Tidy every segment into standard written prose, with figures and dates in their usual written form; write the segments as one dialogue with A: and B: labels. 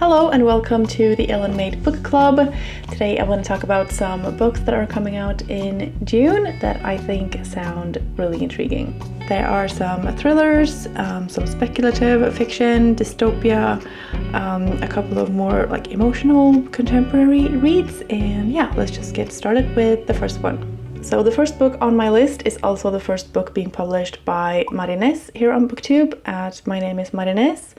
A: Hello and welcome to the Ellen Made Book Club. Today I want to talk about some books that are coming out in June that I think sound really intriguing. There are some thrillers, some speculative fiction, dystopia, a couple of more like emotional contemporary reads, and yeah, let's just get started with the first one. So the first book on my list is also the first book being published by Marines here on Booktube at My Name is Marines.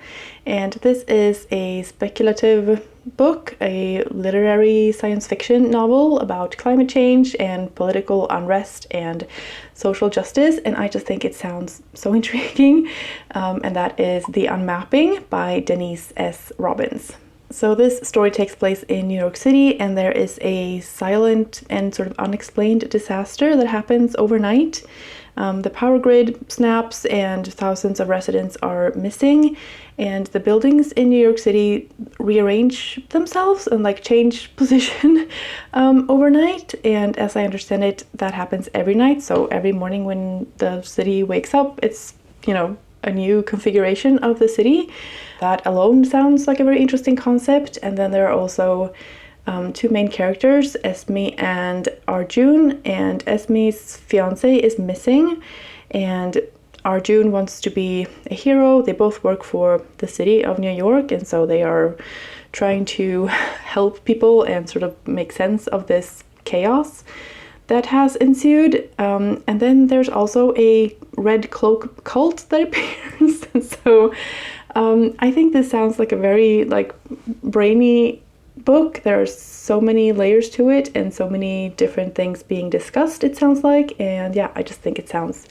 A: And this is a speculative book, a literary science fiction novel about climate change and political unrest and social justice. And I just think it sounds so intriguing. And that is The Unmapping by Denise S. Robbins. So this story takes place in New York City, and there is a silent and sort of unexplained disaster that happens overnight. The power grid snaps and thousands of residents are missing, and the buildings in New York City rearrange themselves and like change position overnight. And as I understand it, that happens every night. So every morning when the city wakes up, it's, a new configuration of the city. That alone sounds like a very interesting concept. And then there are also two main characters, Esme and Arjun, and Esme's fiance is missing, and Arjun wants to be a hero. They both work for the city of New York, and so they are trying to help people and sort of make sense of this chaos that has ensued. And then there's also a red cloak cult that appears. And so I think this sounds like a very brainy book. There are so many layers to it and so many different things being discussed, it sounds like. And yeah, I just think it sounds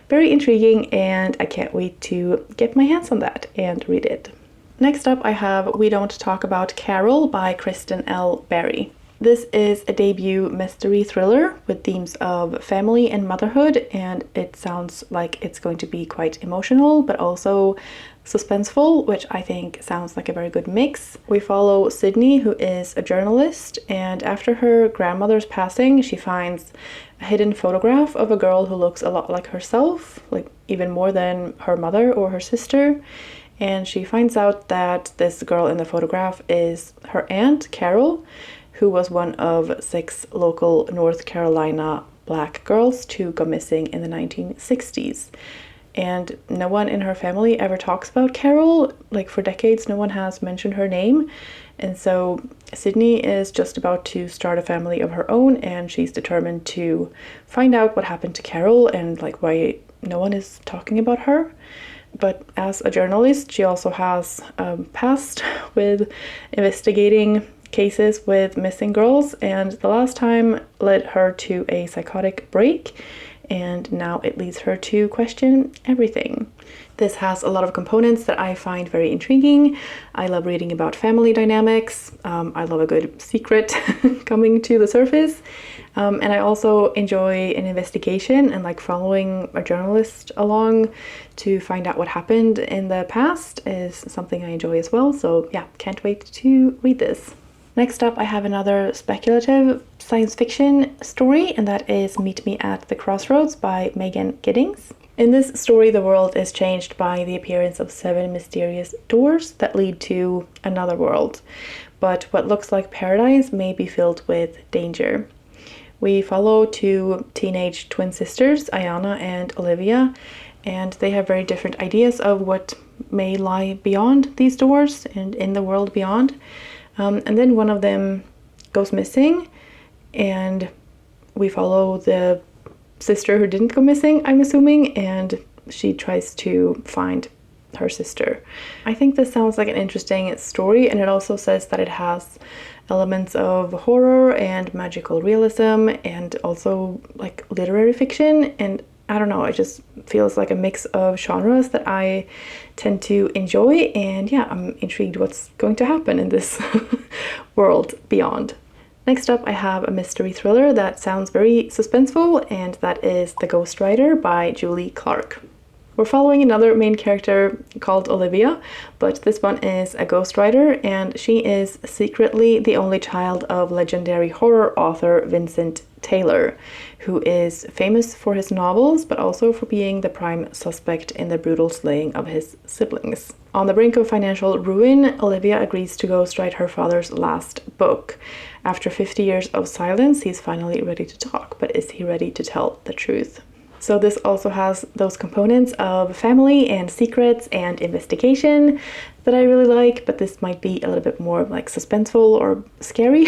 A: very intriguing, and I can't wait to get my hands on that and read it. Next up, I have We Don't Talk About Carol by Kristen L. Berry. This is a debut mystery thriller with themes of family and motherhood, and it sounds like it's going to be quite emotional, but also suspenseful, which I think sounds like a very good mix. We follow Sydney, who is a journalist, and after her grandmother's passing, she finds a hidden photograph of a girl who looks a lot like herself, like even more than her mother or her sister. And she finds out that this girl in the photograph is her aunt, Carol, who was one of 6 local North Carolina Black girls to go missing in the 1960s. And no one in her family ever talks about Carol. Like for decades, no one has mentioned her name. And so Sydney is just about to start a family of her own, and she's determined to find out what happened to Carol and why no one is talking about her. But as a journalist, she also has past with investigating cases with missing girls, and the last time led her to a psychotic break, and now it leads her to question everything. This has a lot of components that I find very intriguing. I love reading about family dynamics. I love a good secret coming to the surface. And I also enjoy an investigation and following a journalist along to find out what happened in the past is something I enjoy as well. So yeah, can't wait to read this. Next up, I have another speculative science fiction story, and that is Meet Me at the Crossroads by Megan Giddings. In this story, the world is changed by the appearance of 7 mysterious doors that lead to another world. But what looks like paradise may be filled with danger. We follow 2 teenage twin sisters, Ayana and Olivia, and they have very different ideas of what may lie beyond these doors and in the world beyond. And then one of them goes missing, and we follow the sister who didn't go missing, I'm assuming, and she tries to find her sister. I think this sounds like an interesting story, and it also says that it has elements of horror and magical realism and also literary fiction, and I don't know, it just feels like a mix of genres that I tend to enjoy, and yeah, I'm intrigued what's going to happen in this world beyond. Next up, I have a mystery thriller that sounds very suspenseful, and that is The Ghostwriter by Julie Clark. We're following another main character called Olivia, but this one is a ghostwriter, and she is secretly the only child of legendary horror author Vincent Taylor, who is famous for his novels, but also for being the prime suspect in the brutal slaying of his siblings. On the brink of financial ruin, Olivia agrees to ghostwrite her father's last book. After 50 years of silence, he's finally ready to talk, but is he ready to tell the truth? So this also has those components of family and secrets and investigation that I really like, but this might be a little bit more like suspenseful or scary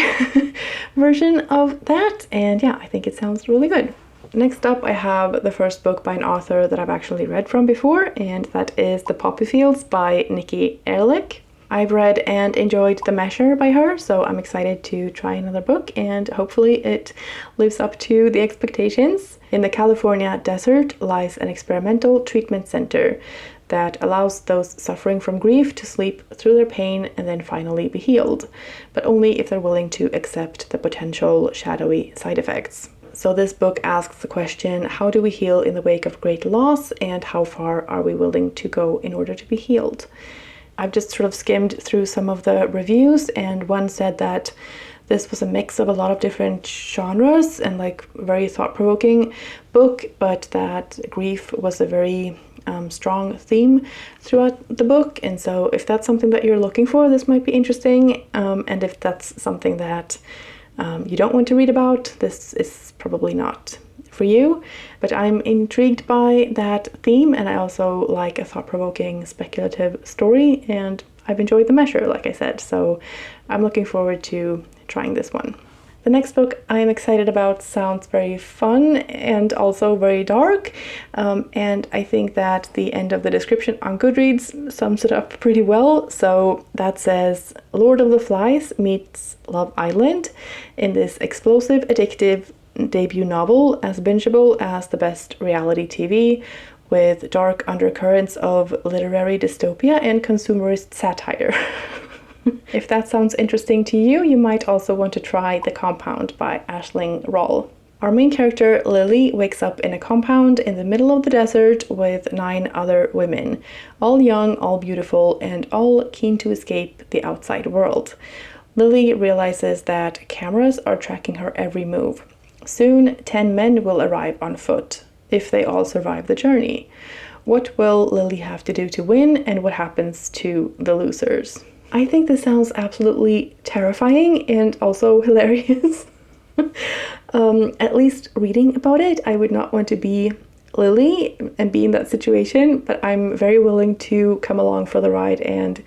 A: version of that. And yeah, I think it sounds really good. Next up, I have the first book by an author that I've actually read from before, and that is The Poppy Fields by Nikki Erlick. I've read and enjoyed The Measure by her, so I'm excited to try another book, and hopefully it lives up to the expectations. In the California desert lies an experimental treatment center that allows those suffering from grief to sleep through their pain and then finally be healed, but only if they're willing to accept the potential shadowy side effects. So this book asks the question, how do we heal in the wake of great loss, and how far are we willing to go in order to be healed? I've just sort of skimmed through some of the reviews, and one said that this was a mix of a lot of different genres and like very thought-provoking book, but that grief was a very strong theme throughout the book. And so if that's something that you're looking for, this might be interesting. And if that's something that you don't want to read about, this is probably not for you. But I'm intrigued by that theme, and I also like a thought-provoking speculative story, and I've enjoyed The Measure, like I said, so I'm looking forward to trying this one. The next book I'm excited about sounds very fun and also very dark, and I think that the end of the description on Goodreads sums it up pretty well. So that says, Lord of the Flies meets Love Island in this explosive, addictive debut novel, as bingeable as the best reality TV, with dark undercurrents of literary dystopia and consumerist satire. If that sounds interesting to you, you might also want to try The Compound by Aisling Rawle. Our main character, Lily, wakes up in a compound in the middle of the desert with 9 other women, all young, all beautiful, and all keen to escape the outside world. Lily realizes that cameras are tracking her every move. Soon, 10 men will arrive on foot, if they all survive the journey. What will Lily have to do to win, and what happens to the losers? I think this sounds absolutely terrifying and also hilarious. At least reading about it, I would not want to be Lily and be in that situation, but I'm very willing to come along for the ride and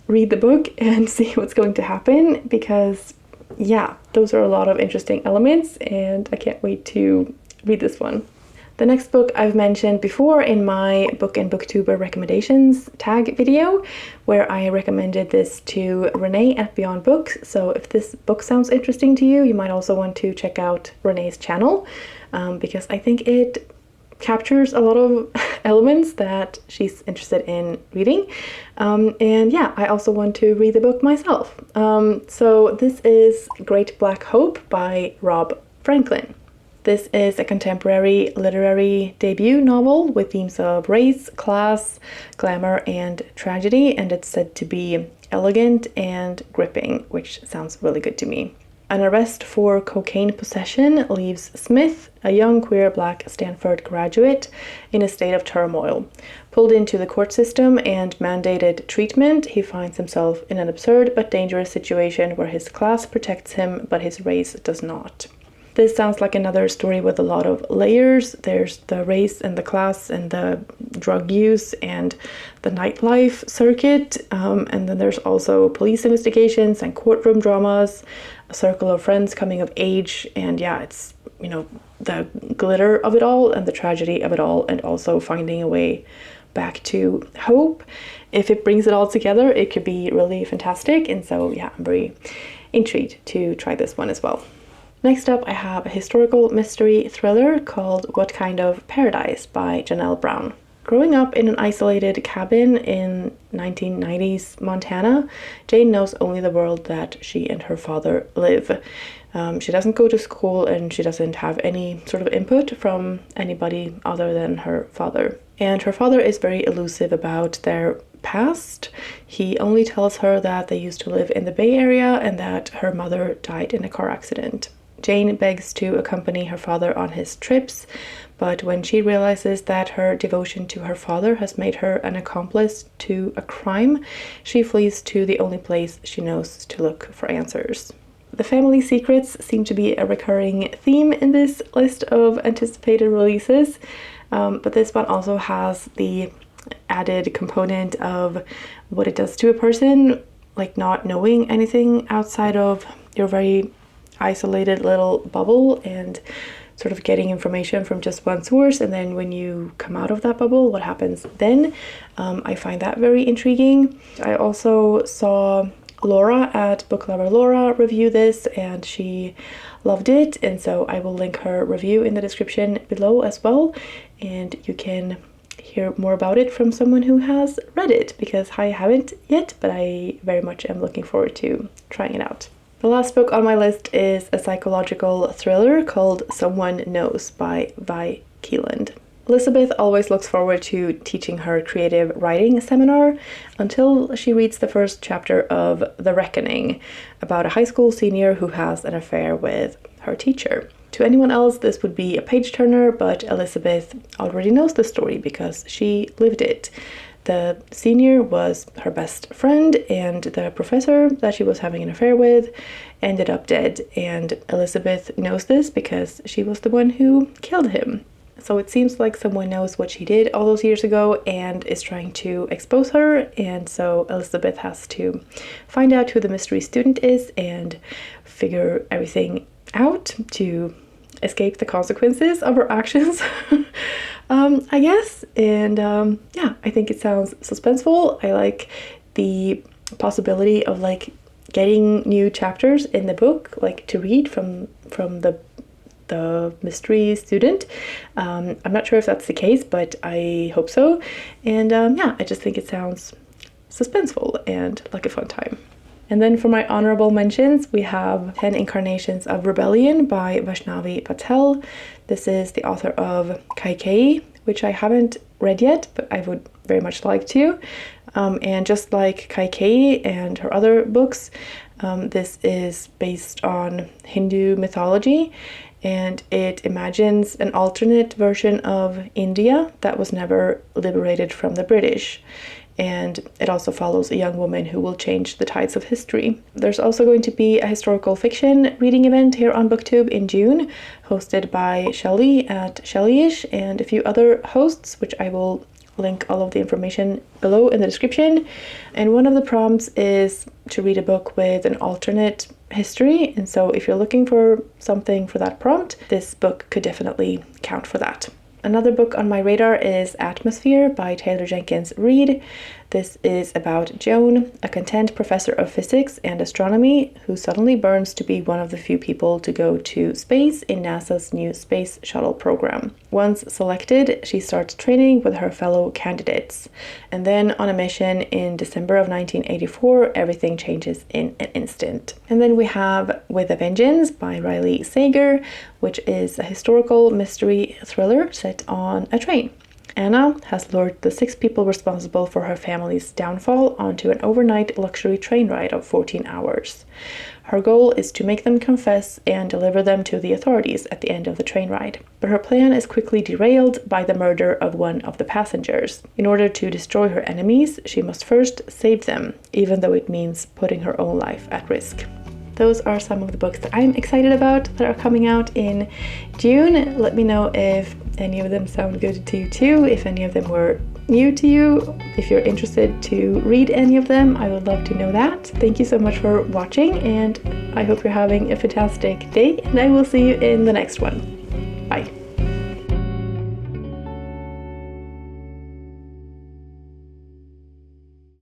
A: read the book and see what's going to happen, because yeah, those are a lot of interesting elements, and I can't wait to read this one. The next book I've mentioned before in my book and booktuber recommendations tag video, where I recommended this to Renee at Beyond Books. So if this book sounds interesting to you, you might also want to check out Renee's channel, because I think it captures a lot of elements that she's interested in reading. And yeah, I also want to read the book myself. So this is Great Black Hope by Rob Franklin. This is a contemporary literary debut novel with themes of race, class, glamour, and tragedy, and it's said to be elegant and gripping, which sounds really good to me. An arrest for cocaine possession leaves Smith, a young queer black Stanford graduate, in a state of turmoil. Pulled into the court system and mandated treatment, he finds himself in an absurd but dangerous situation where his class protects him, but his race does not. This sounds like another story with a lot of layers. There's the race and the class and the drug use and the nightlife circuit. And then there's also police investigations and courtroom dramas, a circle of friends coming of age. And yeah, it's, you know, the glitter of it all and the tragedy of it all, and also finding a way back to hope. If it brings it all together, it could be really fantastic. And so yeah, I'm very intrigued to try this one as well. Next up, I have a historical mystery thriller called What Kind of Paradise by Janelle Brown. Growing up in an isolated cabin in 1990s Montana, Jane knows only the world that she and her father live. She doesn't go to school, and she doesn't have any sort of input from anybody other than her father. And her father is very elusive about their past. He only tells her that they used to live in the Bay Area and that her mother died in a car accident. Jane begs to accompany her father on his trips, but when she realizes that her devotion to her father has made her an accomplice to a crime, she flees to the only place she knows to look for answers. The family secrets seem to be a recurring theme in this list of anticipated releases, but this one also has the added component of what it does to a person, like not knowing anything outside of your very isolated little bubble and sort of getting information from just one source, and then when you come out of that bubble, what happens then? I find that very intriguing. I also saw Laura at Book Lover Laura review this, and she loved it, and so I will link her review in the description below as well, and you can hear more about it from someone who has read it, because I haven't yet, but I very much am looking forward to trying it out. The last book on my list is a psychological thriller called Someone Knows by Keeland. Elizabeth always looks forward to teaching her creative writing seminar until she reads the first chapter of The Reckoning, about a high school senior who has an affair with her teacher. To anyone else, this would be a page-turner, but Elizabeth already knows the story because she lived it. The senior was her best friend, and the professor that she was having an affair with ended up dead, and Elizabeth knows this because she was the one who killed him. So it seems like someone knows what she did all those years ago and is trying to expose her, and so Elizabeth has to find out who the mystery student is and figure everything out to escape the consequences of her actions. I guess. And yeah, I think it sounds suspenseful. I like the possibility of like getting new chapters in the book, like to read from the mystery student. I'm not sure if that's the case, but I hope so. And yeah, I just think it sounds suspenseful and like a fun time. And then for my honorable mentions, we have 10 Incarnations of Rebellion by Vaishnavi Patel. This is the author of Kaikei, which I haven't read yet, but I would very much like to. And just like Kaikei and her other books, this is based on Hindu mythology, and it imagines an alternate version of India that was never liberated from the British. And it also follows a young woman who will change the tides of history. There's also going to be a historical fiction reading event here on Booktube in June, hosted by Shelley at Shellyish and a few other hosts, which I will link all of the information below in the description. And one of the prompts is to read a book with an alternate history, and so if you're looking for something for that prompt, this book could definitely count for that. Another book on my radar is Atmosphere by Taylor Jenkins Reid. This is about Joan, a content professor of physics and astronomy who suddenly burns to be one of the few people to go to space in NASA's new space shuttle program. Once selected, she starts training with her fellow candidates. And then on a mission in December of 1984, everything changes in an instant. And then we have With a Vengeance by Riley Sager, which is a historical mystery thriller set on a train. Anna has lured the 6 people responsible for her family's downfall onto an overnight luxury train ride of 14 hours. Her goal is to make them confess and deliver them to the authorities at the end of the train ride. But her plan is quickly derailed by the murder of one of the passengers. In order to destroy her enemies, she must first save them, even though it means putting her own life at risk. Those are some of the books that I'm excited about that are coming out in June. Let me know if any of them sound good to you too, if any of them were new to you. If you're interested to read any of them, I would love to know that. Thank you so much for watching, and I hope you're having a fantastic day, and I will see you in the next one.